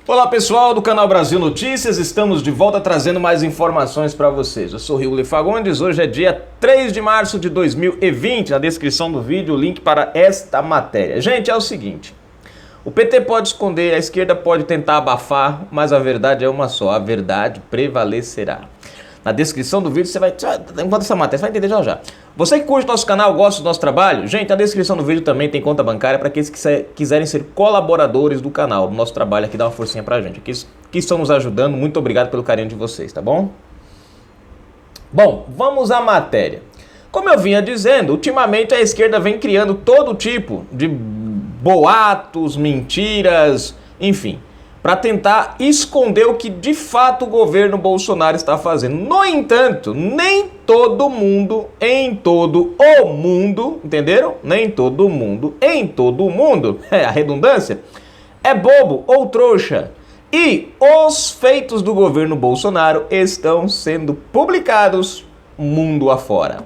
Olá pessoal do canal Brasil Notícias, estamos de volta trazendo mais informações para vocês. Eu sou Rigo Fagundes, hoje é dia 3 de março de 2020, na descrição do vídeo o link para esta matéria. Gente, é o seguinte, o PT pode esconder, a esquerda pode tentar abafar, mas a verdade é uma só, a verdade prevalecerá. Na descrição do vídeo você vai, enquanto essa matéria, você vai entender já já. Você que curte nosso canal, gosta do nosso trabalho, gente, na descrição do vídeo também tem conta bancária para aqueles que quiserem ser colaboradores do canal, do nosso trabalho aqui, dá uma forcinha pra gente. Aqui estão nos ajudando, muito obrigado pelo carinho de vocês, tá bom? Bom, vamos à matéria. Como eu vinha dizendo, ultimamente a esquerda vem criando todo tipo de boatos, mentiras, enfim, para tentar esconder o que de fato o governo Bolsonaro está fazendo. No entanto, nem todo mundo, em todo o mundo, entenderam? Nem todo mundo, em todo o mundo, a redundância, é bobo ou trouxa. E os feitos do governo Bolsonaro estão sendo publicados mundo afora.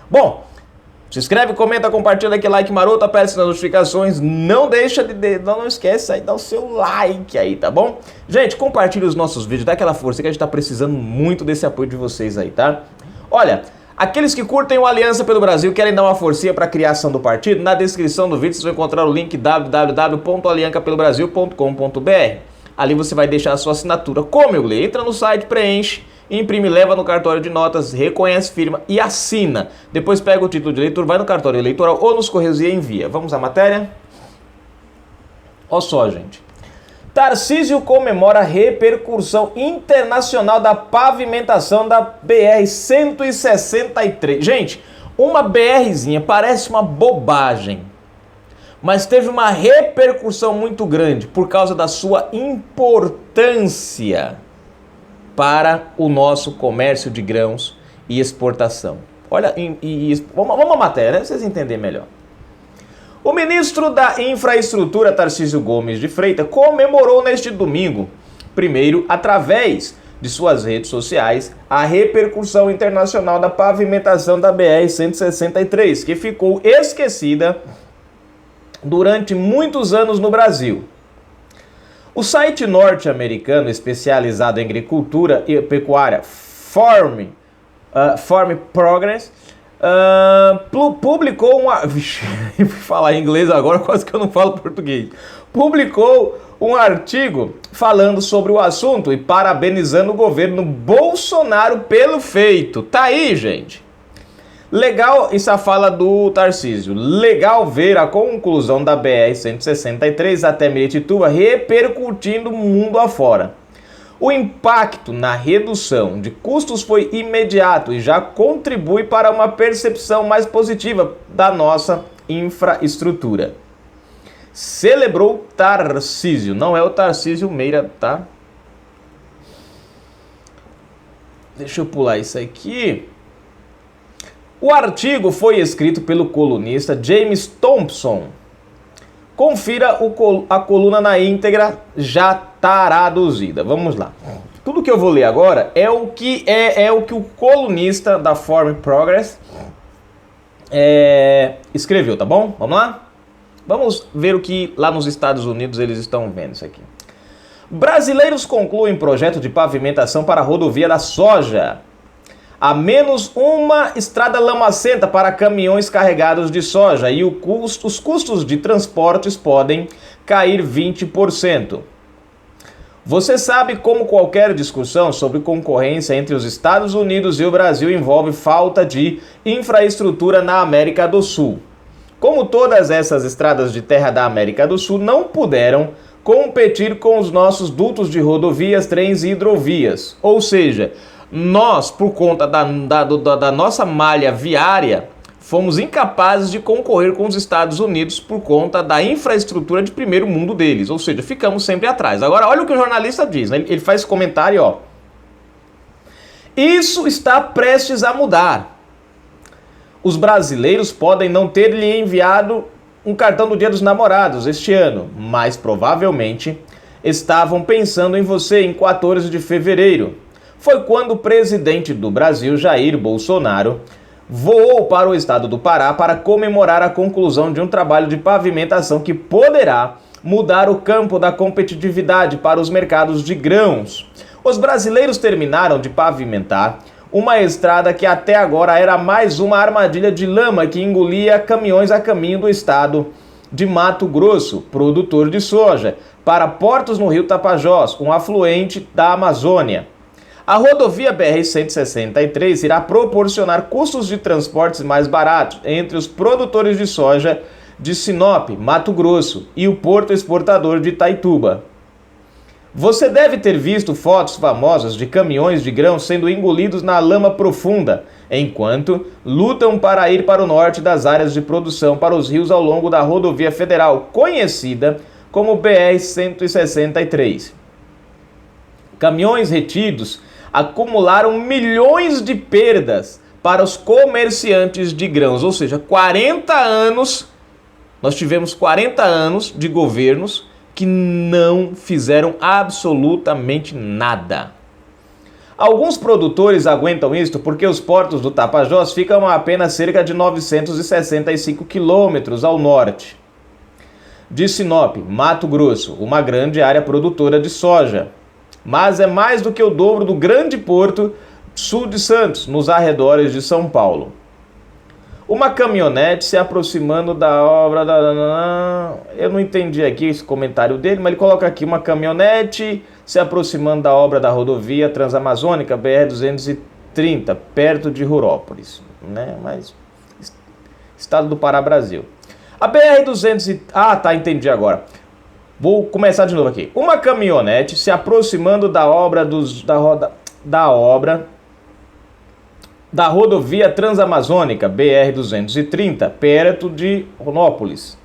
Bom, se inscreve, comenta, compartilha aquele like maroto, aperte as notificações, não esquece aí, dá o seu like aí, tá bom? Gente, compartilha os nossos vídeos, dá aquela força que a gente tá precisando muito desse apoio de vocês aí, tá? Olha, aqueles que curtem o Aliança pelo Brasil, querem dar uma forcinha para a criação do partido, na descrição do vídeo vocês vão encontrar o link www.aliancapelobrasil.com.br. Ali você vai deixar a sua assinatura. Como eu leio? Entra no site, preenche, imprime, leva no cartório de notas, reconhece, firma e assina. Depois pega o título de eleitor, vai no cartório eleitoral ou nos correios e envia. Vamos à matéria? Olha só, gente. Tarcísio comemora a repercussão internacional da pavimentação da BR-163. Gente, uma BRzinha parece uma bobagem, mas teve uma repercussão muito grande por causa da sua importância para o nosso comércio de grãos e exportação. Olha, vamos à matéria, né? Pra vocês entenderem melhor. O ministro da Infraestrutura, Tarcísio Gomes de Freitas, comemorou neste domingo, primeiro, através de suas redes sociais, a repercussão internacional da pavimentação da BR-163, que ficou esquecida durante muitos anos no Brasil. O site norte-americano especializado em agricultura e pecuária Farm Progress publicou falar em inglês agora, quase que eu não falo português. Publicou um artigo falando sobre o assunto e parabenizando o governo Bolsonaro pelo feito. Tá aí, gente. Legal, isso é a fala do Tarcísio. Legal ver a conclusão da BR-163 até Miritituba repercutindo o mundo afora. O impacto na redução de custos foi imediato e já contribui para uma percepção mais positiva da nossa infraestrutura. Celebrou Tarcísio, não é o Tarcísio Meira, tá? Deixa eu pular isso aqui. O artigo foi escrito pelo colunista James Thompson. Confira a coluna na íntegra, já traduzida. Vamos lá. Tudo que eu vou ler agora é o que o colunista da Farm Progress escreveu, tá bom? Vamos lá? Vamos ver o que lá nos Estados Unidos eles estão vendo isso aqui. Brasileiros concluem projeto de pavimentação para a rodovia da soja. A menos uma estrada lamacenta para caminhões carregados de soja e os custos de transportes podem cair 20%. Você sabe como qualquer discussão sobre concorrência entre os Estados Unidos e o Brasil envolve falta de infraestrutura na América do Sul. Como todas essas estradas de terra da América do Sul não puderam competir com os nossos dutos de rodovias, trens e hidrovias, ou seja, nós, por conta da nossa malha viária, fomos incapazes de concorrer com os Estados Unidos por conta da infraestrutura de primeiro mundo deles. Ou seja, ficamos sempre atrás. Agora, olha o que o jornalista diz, né? Ele faz esse comentário, ó. Isso está prestes a mudar. Os brasileiros podem não ter lhe enviado um cartão do Dia dos Namorados este ano, mas provavelmente estavam pensando em você em 14 de fevereiro. Foi quando o presidente do Brasil, Jair Bolsonaro, voou para o estado do Pará para comemorar a conclusão de um trabalho de pavimentação que poderá mudar o campo da competitividade para os mercados de grãos. Os brasileiros terminaram de pavimentar uma estrada que até agora era mais uma armadilha de lama que engolia caminhões a caminho do estado de Mato Grosso, produtor de soja, para portos no rio Tapajós, um afluente da Amazônia. A rodovia BR-163 irá proporcionar custos de transportes mais baratos entre os produtores de soja de Sinop, Mato Grosso, e o porto exportador de Itaituba. Você deve ter visto fotos famosas de caminhões de grãos sendo engolidos na lama profunda, enquanto lutam para ir para o norte das áreas de produção para os rios ao longo da rodovia federal, conhecida como BR-163. Caminhões retidos acumularam milhões de perdas para os comerciantes de grãos, ou seja, 40 anos, nós tivemos 40 anos de governos que não fizeram absolutamente nada. Alguns produtores aguentam isto porque os portos do Tapajós ficam a apenas cerca de 965 quilômetros ao norte de Sinop, Mato Grosso, uma grande área produtora de soja. Mas é mais do que o dobro do grande porto sul de Santos, nos arredores de São Paulo. Uma caminhonete se aproximando da obra da... Eu não entendi aqui esse comentário dele, mas ele coloca aqui uma caminhonete se aproximando da obra da rodovia Transamazônica BR-230, perto de Rurópolis, né? Mas estado do Pará, Brasil. A BR-200... Ah, tá, entendi agora. Vou começar de novo aqui. Uma caminhonete se aproximando da obra da rodovia Transamazônica BR-230, perto de Rurópolis,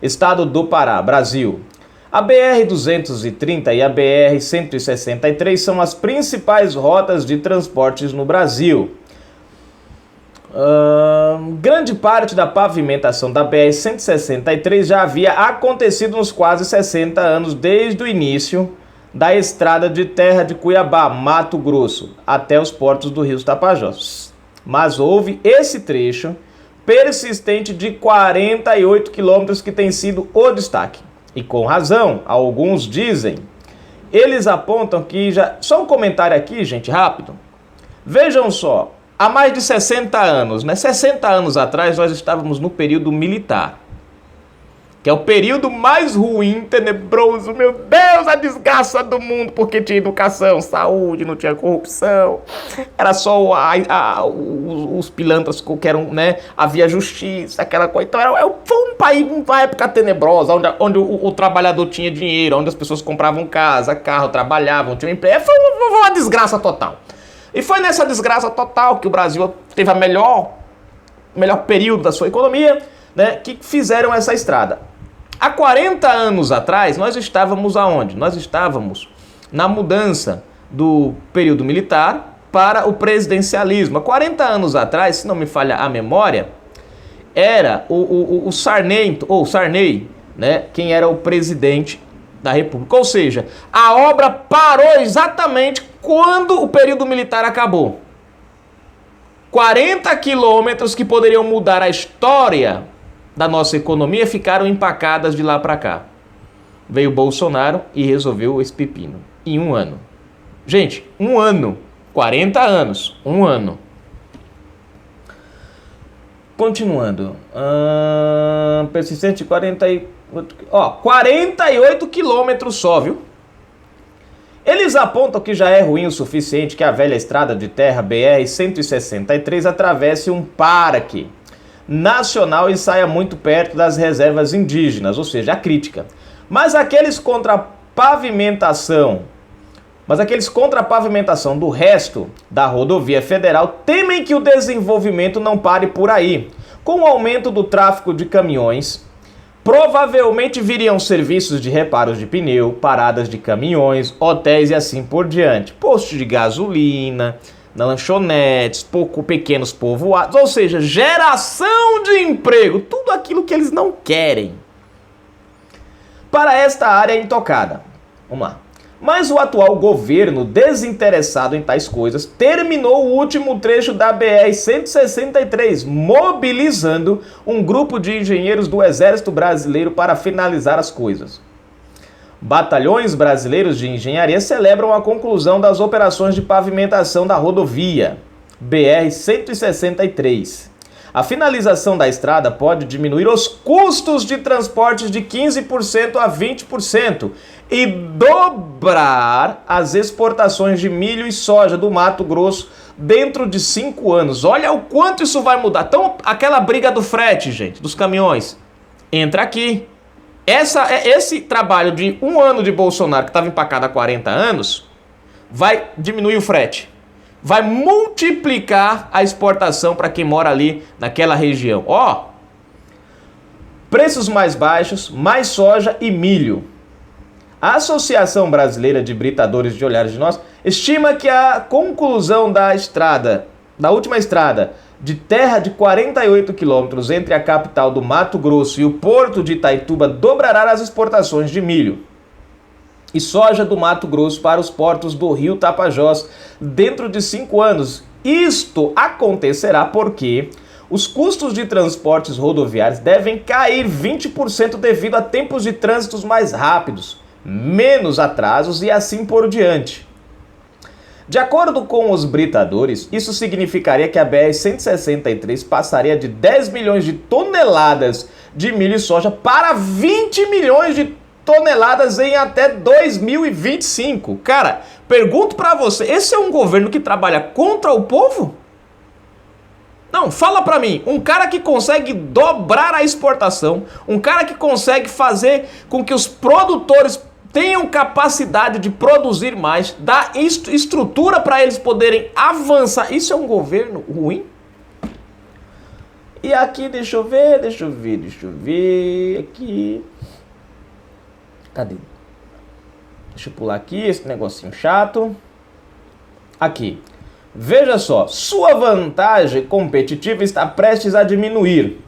estado do Pará, Brasil. A BR-230 e a BR-163 são as principais rotas de transportes no Brasil. Grande parte da pavimentação da BR-163 já havia acontecido nos quase 60 anos desde o início da estrada de terra de Cuiabá, Mato Grosso, até os portos do rio Tapajós. Mas houve esse trecho persistente de 48 quilômetros que tem sido o destaque. E com razão, alguns dizem. Eles apontam que já... Só um comentário aqui, gente, rápido. Vejam só, há mais de 60 anos, né? 60 anos atrás nós estávamos no período militar, que é o período mais ruim, tenebroso, meu Deus, a desgraça do mundo, porque tinha educação, saúde, não tinha corrupção, era só os pilantras que eram, né, havia justiça, aquela coisa. Então foi um país, uma época tenebrosa, onde o trabalhador tinha dinheiro, onde as pessoas compravam casa, carro, trabalhavam, tinham emprego. Foi uma desgraça total. E foi nessa desgraça total que o Brasil teve o melhor período da sua economia, né, que fizeram essa estrada. Há 40 anos atrás, nós estávamos aonde? Nós estávamos na mudança do período militar para o presidencialismo. Há 40 anos atrás, se não me falha a memória, era o Sarney, né, quem era o presidente da República. Ou seja, a obra parou exatamente quando o período militar acabou. 40 quilômetros que poderiam mudar a história da nossa economia ficaram empacadas de lá para cá. Veio Bolsonaro e resolveu esse pepino. Em um ano. Gente, um ano. 40 anos. Um ano. Continuando. Persistente 48 quilômetros só, viu? Eles apontam que já é ruim o suficiente que a velha estrada de terra BR-163 atravesse um parque nacional e saia muito perto das reservas indígenas, ou seja, a crítica. Mas aqueles contra a pavimentação do resto da rodovia federal temem que o desenvolvimento não pare por aí. Com o aumento do tráfego de caminhões, provavelmente viriam serviços de reparos de pneu, paradas de caminhões, hotéis e assim por diante, postos de gasolina, lanchonetes, pequenos povoados, ou seja, geração de emprego, tudo aquilo que eles não querem para esta área intocada. Vamos lá. Mas o atual governo, desinteressado em tais coisas, terminou o último trecho da BR-163, mobilizando um grupo de engenheiros do Exército Brasileiro para finalizar as coisas. Batalhões brasileiros de engenharia celebram a conclusão das operações de pavimentação da rodovia BR-163. A finalização da estrada pode diminuir os custos de transporte de 15% a 20% e dobrar as exportações de milho e soja do Mato Grosso dentro de 5 anos. Olha o quanto isso vai mudar. Então, aquela briga do frete, gente, dos caminhões, entra aqui. Esse trabalho de 1 ano de Bolsonaro, que estava empacado há 40 anos, vai diminuir o frete. Vai multiplicar a exportação para quem mora ali naquela região. Ó, preços mais baixos, mais soja e milho. A Associação Brasileira de Britadores de Olhares de Nós estima que a conclusão da última estrada de terra de 48 quilômetros entre a capital do Mato Grosso e o porto de Itaituba dobrará as exportações de milho e soja do Mato Grosso para os portos do Rio Tapajós dentro de 5 anos. Isto acontecerá porque os custos de transportes rodoviários devem cair 20% devido a tempos de trânsitos mais rápidos, menos atrasos e assim por diante. De acordo com os britadores, isso significaria que a BR-163 passaria de 10 milhões de toneladas de milho e soja para 20 milhões de toneladas em até 2025. Cara, pergunto pra você, esse é um governo que trabalha contra o povo? Não, fala pra mim, um cara que consegue dobrar a exportação, um cara que consegue fazer com que os produtores tenham capacidade de produzir mais, dar estrutura para eles poderem avançar, isso é um governo ruim? E aqui, deixa eu ver, aqui... Cadê? Deixa eu pular aqui, esse negocinho chato. Aqui. Veja só, sua vantagem competitiva está prestes a diminuir.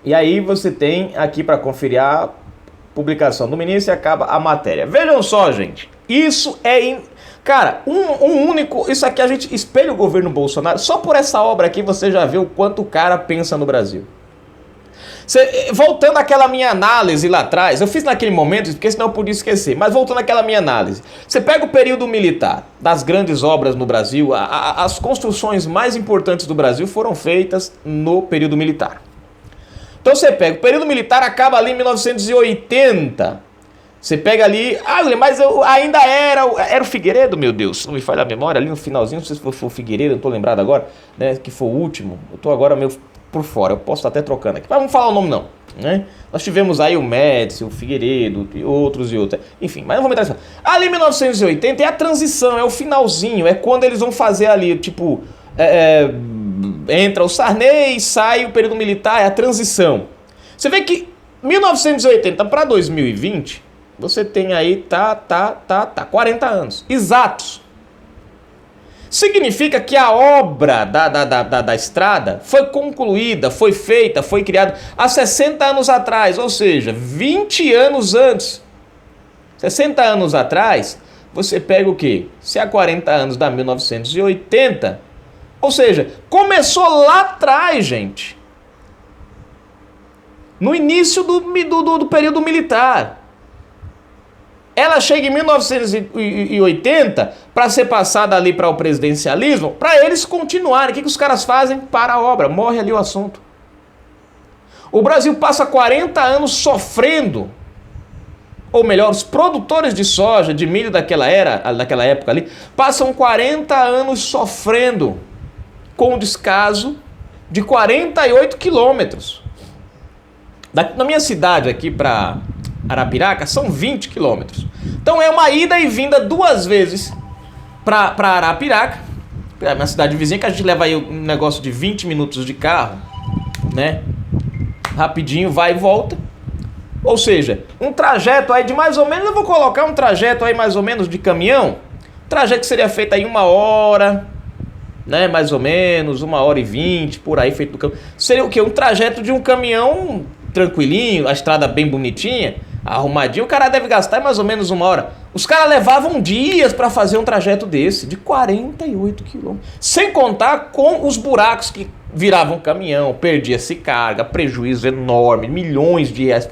E aí você tem aqui para conferir a publicação do ministro e acaba a matéria. Vejam só, gente. Isso é... Cara, Isso aqui a gente espelha o governo Bolsonaro. Só por essa obra aqui você já vê o quanto o cara pensa no Brasil. Voltando àquela minha análise lá atrás, eu fiz naquele momento, porque senão eu podia esquecer, mas voltando àquela minha análise, você pega o período militar, das grandes obras no Brasil, as construções mais importantes do Brasil foram feitas no período militar. Então você pega, o período militar acaba ali em 1980, você pega ali, mas ainda era o Figueiredo, meu Deus, não me falha a memória, ali no finalzinho, não sei se foi o Figueiredo, não tô lembrado agora, né, que foi o último, eu tô agora meio por fora, eu posso estar até trocando aqui, mas vamos falar o nome não, né? Nós tivemos aí o Médici, o Figueiredo, e outros, enfim, mas não vamos entrar nisso. Ali em 1980 é a transição, é o finalzinho, é quando eles vão fazer ali, tipo, entra o Sarney, sai o período militar, é a transição. Você vê que 1980 para 2020, você tem aí, 40 anos, exatos. Significa que a obra da estrada foi concluída, foi feita, foi criada há 60 anos atrás, ou seja, 20 anos antes. 60 anos atrás, você pega o quê? Se há 40 anos dá 1980, ou seja, começou lá atrás, gente. No início do período militar. Ela chega em 1980 para ser passada ali para o presidencialismo, para eles continuarem. O que os caras fazem? Para a obra, morre ali o assunto. O Brasil passa 40 anos sofrendo, ou melhor, os produtores de soja, de milho daquela época ali, passam 40 anos sofrendo com o descaso de 48 quilômetros. Na minha cidade aqui para Arapiraca são 20 quilômetros. Então é uma ida e vinda 2 vezes para Arapiraca, a minha cidade vizinha, que a gente leva aí um negócio de 20 minutos de carro, né? Rapidinho, vai e volta. Ou seja, um trajeto aí de mais ou menos, eu vou colocar um trajeto aí mais ou menos de caminhão, trajeto que seria feito aí 1 hora, né? Mais ou menos, 1h20, por aí, feito do caminhão. Seria o quê? Um trajeto de um caminhão tranquilinho, a estrada bem bonitinha, arrumadinho, o cara deve gastar mais ou menos 1 hora. Os caras levavam dias para fazer um trajeto desse, de 48 quilômetros. Sem contar com os buracos que viravam caminhão, perdia-se carga, prejuízo enorme, milhões de reais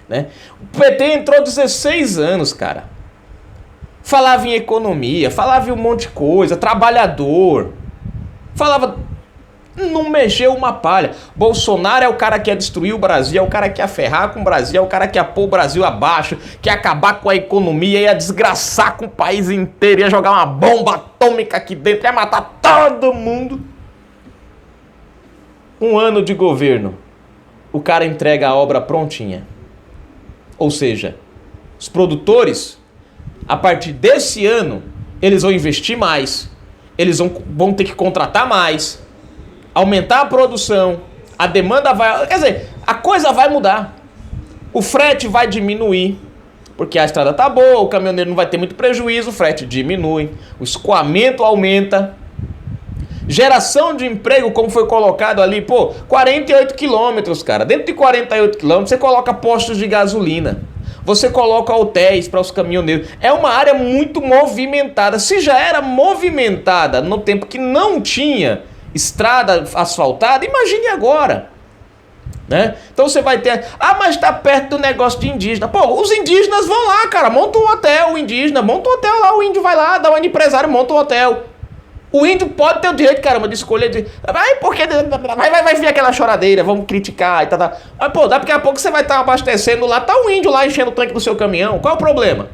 né? O PT entrou 16 anos, cara. Falava em economia, falava em um monte de coisa, trabalhador. Falava... Não mexeu uma palha. Bolsonaro é o cara que ia destruir o Brasil, é o cara que ia ferrar com o Brasil, é o cara que ia pôr o Brasil abaixo, que ia acabar com a economia, ia desgraçar com o país inteiro, ia jogar uma bomba atômica aqui dentro, ia matar todo mundo. Um ano de governo, o cara entrega a obra prontinha. Ou seja, os produtores, a partir desse ano, eles vão investir mais, eles vão ter que contratar mais, aumentar a produção, a demanda vai... Quer dizer, a coisa vai mudar. O frete vai diminuir, porque a estrada tá boa, o caminhoneiro não vai ter muito prejuízo, o frete diminui, o escoamento aumenta. Geração de emprego, como foi colocado ali, 48 quilômetros, cara. Dentro de 48 quilômetros você coloca postos de gasolina. Você coloca hotéis para os caminhoneiros. É uma área muito movimentada. Se já era movimentada no tempo que não tinha estrada asfaltada, imagine agora, né? Então você vai ter... mas tá perto do negócio de indígena. Os indígenas vão lá, cara, monta um hotel, o indígena monta um hotel lá, o índio vai lá, dá um empresário, monta um hotel. O índio pode ter o direito, caramba, de escolher porque vai vir aquela choradeira, vamos criticar e tal. Mas, daqui a pouco você vai estar abastecendo lá, tá um índio lá enchendo o tanque do seu caminhão, qual é o problema?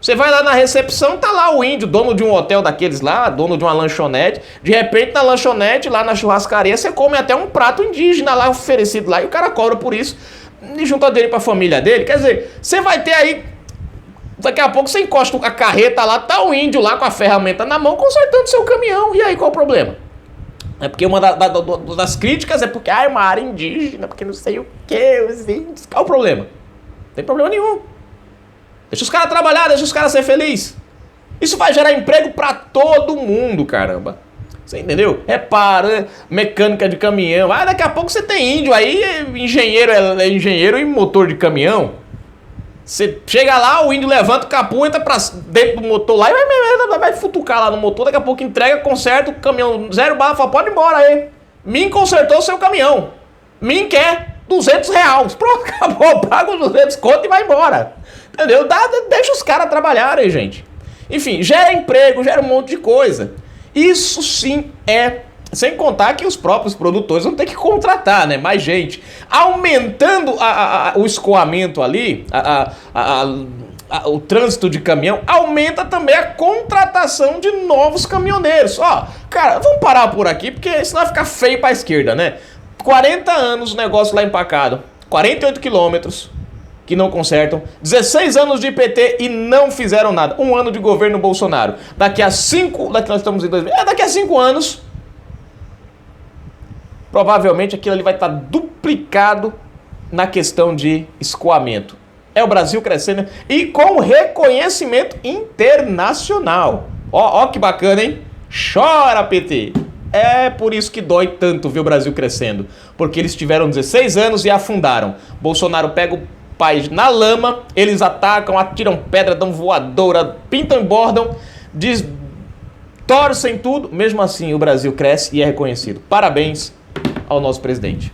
Você vai lá na recepção, tá lá o índio, dono de um hotel daqueles lá, dono de uma lanchonete. De repente, na lanchonete, lá na churrascaria, você come até um prato indígena lá oferecido lá e o cara cobra por isso e junta dele pra família dele. Quer dizer, você vai ter aí... Daqui a pouco você encosta a carreta lá, tá o índio lá com a ferramenta na mão consertando seu caminhão. E aí, qual o problema? É porque uma das críticas é porque é uma área indígena, porque não sei o que, os índios. Qual o problema? Não tem problema nenhum. Deixa os caras trabalhar, deixa os caras ser felizes. Isso vai gerar emprego pra todo mundo, caramba. Você entendeu? Repara, mecânica de caminhão. Daqui a pouco você tem índio aí, engenheiro é engenheiro e motor de caminhão. Você chega lá, o índio levanta o capô, entra pra dentro do motor lá e vai futucar lá no motor. Daqui a pouco entrega, conserta o caminhão, 0 bala, fala, pode ir embora aí. Mim consertou o seu caminhão. Mim quer R$200. Pronto, acabou, paga os 200 conto e vai embora. Entendeu? Deixa os caras trabalharem, gente. Enfim, gera emprego, gera um monte de coisa. Isso sim é... Sem contar que os próprios produtores vão ter que contratar, né? Mais gente. Aumentando o escoamento ali, o trânsito de caminhão, aumenta também a contratação de novos caminhoneiros. Cara, vamos parar por aqui, porque senão vai ficar feio pra esquerda, né? 40 anos o negócio lá empacado. 48 quilômetros. Que não consertam, 16 anos de PT e não fizeram nada. Um ano de governo Bolsonaro. Daqui a 5 anos, provavelmente aquilo ali vai estar duplicado na questão de escoamento. É o Brasil crescendo e com reconhecimento internacional. Ó que bacana, hein? Chora, PT! É por isso que dói tanto ver o Brasil crescendo. Porque eles tiveram 16 anos e afundaram. Bolsonaro pega o país na lama, eles atacam, atiram pedra, dão voadora, pintam e bordam, torcem tudo, mesmo assim o Brasil cresce e é reconhecido. Parabéns ao nosso presidente.